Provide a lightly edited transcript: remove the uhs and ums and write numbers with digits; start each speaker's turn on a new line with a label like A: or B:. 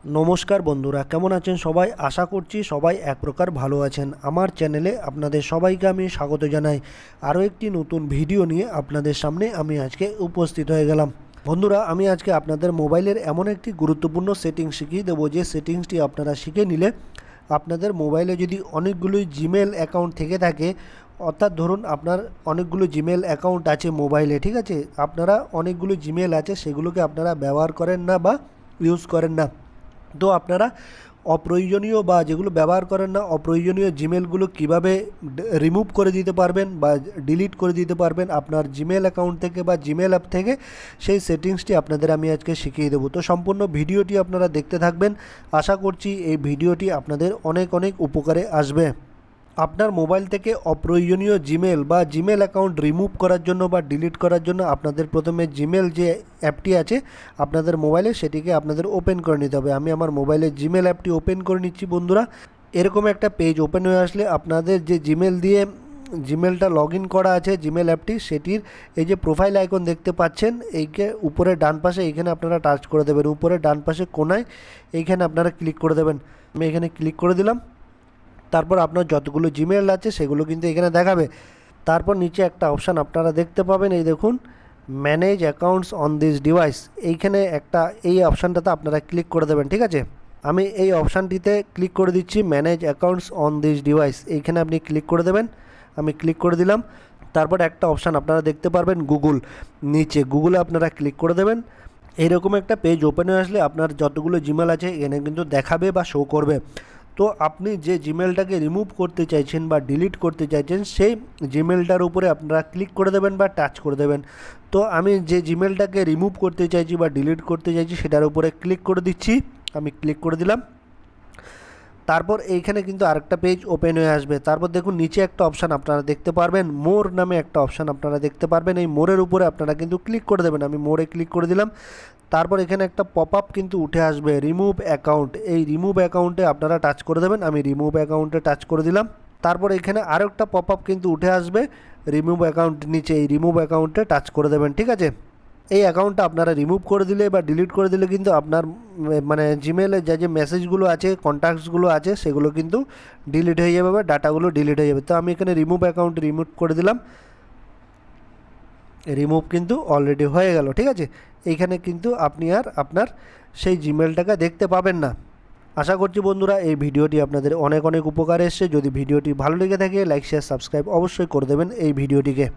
A: নমস্কার বন্ধুরা, কেমন আছেন সবাই? আশা করছি সবাই এক প্রকার ভালো আছেন। আমার চ্যানেলে আপনাদের সবাইকে আমি স্বাগত জানাই। আরও একটি নতুন ভিডিও নিয়ে আপনাদের সামনে আমি আজকে উপস্থিত হয়ে গেলাম। বন্ধুরা, আমি আজকে আপনাদের মোবাইলের এমন একটি গুরুত্বপূর্ণ সেটিংস শিখিয়ে দেবো, যে সেটিংসটি আপনারা শিখে নিলে আপনাদের মোবাইলে যদি অনেকগুলো জিমেল অ্যাকাউন্ট থেকে থাকে, অর্থাৎ ধরুন আপনার অনেকগুলো জিমেল অ্যাকাউন্ট আছে মোবাইলে, ঠিক আছে, আপনারা অনেকগুলো জিমেল আছে, সেগুলোকে আপনারা ব্যবহার করেন না বা ইউজ করেন না। তো আপনারা অপ্রয়োজনীয় বা যেগুলো ব্যবহার করেন না অপ্রয়োজনীয় জিমেলগুলো কিভাবে রিমুভ করে দিতে পারবেন বা ডিলিট করে দিতে পারবেন আপনার জিমেল অ্যাকাউন্ট থেকে বা জিমেল অ্যাপ থেকে, সেই সেটিংসটি আপনাদের আমি আজকে শিখিয়ে দেবো। তো সম্পূর্ণ ভিডিওটি আপনারা দেখতে থাকবেন। আশা করছি এই ভিডিওটি আপনাদের অনেক অনেক উপকারে আসবে। আপনার মোবাইল থেকে অপ্রয়োজনীয় জিমেল বা জিমেল অ্যাকাউন্ট রিমুভ করার জন্য বা ডিলিট করার জন্য আপনাদের প্রথমে জিমেল যে অ্যাপটি আছে আপনাদের মোবাইলে, সেটিকে আপনাদের ওপেন করে নিতে হবে। আমি আমার মোবাইলে জিমেল অ্যাপটি ওপেন করে নিচ্ছি বন্ধুরা। এরকম একটা পেজ ওপেন হয়ে আসলে আপনাদের যে জিমেল দিয়ে জিমেলটা লগ ইন করা আছে জিমেল অ্যাপটি, সেটির এই যে প্রোফাইল আইকন দেখতে পাচ্ছেন, এইকে উপরে ডান পাশে এইখানে আপনারা টাচ করে দেবেন। উপরে ডান পাশে কোনায় এইখানে আপনারা ক্লিক করে দেবেন। আমি এখানে ক্লিক করে দিলাম। তারপর আপনার যতগুলো জিমেল আছে সেগুলো কিন্তু এখানে দেখাবে। তারপর নিচে একটা অপশান আপনারা দেখতে পাবেন, এই দেখুন, manage accounts on this device. এইখানে এই অপশানটাতে আপনারা ক্লিক করে দেবেন, ঠিক আছে। আমি এই অপশানটিতে ক্লিক করে দিচ্ছি, manage accounts on this device. এইখানে আপনি ক্লিক করে দেবেন। আমি ক্লিক করে দিলাম। তারপর একটা অপশান আপনারা দেখতে পারবেন গুগল, নিচে গুগলে আপনারা ক্লিক করে দেবেন। এইরকম একটা পেজ ওপেন হয়ে আসলে আপনার যতগুলো জিমেল আছে এখানে কিন্তু দেখাবে বা শো করবে। তো আপনি যে জিমেলটাকে রিমুভ করতে চাইছেন বা ডিলিট করতে চাইছেন, সেই জিমেলটার উপরে আপনারা ক্লিক করে দেবেন বা টাচ করে দেবেন। তো আমি যে জিমেলটাকে রিমুভ করতে চাইছি বা ডিলিট করতে চাইছি সেটার উপরে ক্লিক করে দিচ্ছি। আমি ক্লিক করে দিলাম। তারপর এইখানে কিন্তু আরেকটা পেজ ওপেন হয়ে আসবে। তারপর দেখুন নিচে একটা অপশান আপনারা দেখতে পারবেন, মোর নামে একটা অপশান আপনারা দেখতে পারবেন। এই মোরের উপরে আপনারা কিন্তু ক্লিক করে দেবেন। আমি মোরে ক্লিক করে দিলাম। তারপর এখানে একটা পপ আপ কিন্তু উঠে আসবে, রিমুভ অ্যাকাউন্ট। এই রিমুভ অ্যাকাউন্টে আপনারা টাচ করে দেবেন। আমি রিমুভ অ্যাকাউন্টে টাচ করে দিলাম। তারপর এখানে আরও একটা পপ আপ কিন্তু উঠে আসবে রিমুভ অ্যাকাউন্ট নিচে, এই রিমুভ অ্যাকাউন্টে টাচ করে দেবেন, ঠিক আছে। এই অ্যাকাউন্টটা আপনারা রিমুভ করে দিলে বা ডিলিট করে দিলে কিন্তু আপনার মানে জিমেলে যে মেসেজগুলো আছে, কন্ট্যাক্টসগুলো আছে, সেগুলো কিন্তু ডিলিট হয়ে যাবে বা ডাটাগুলো ডিলিট হয়ে যাবে। তো আমি এখানে রিমুভ অ্যাকাউন্ট রিমুভ করে দিলাম। রিমুভ কিন্তু অলরেডি হয়ে গেল, ঠিক আছে। এইখানে কিন্তু আপনি আর আপনার সেই জিমেলটাকে দেখতে পাবেন না। আশা করছি বন্ধুরা এই ভিডিওটি আপনাদের অনেক অনেক উপকারে এসেছে। যদি ভিডিওটি ভালো লেগে থাকে লাইক শেয়ার সাবস্ক্রাইব অবশ্যই করে দেবেন এই ভিডিওটিকে।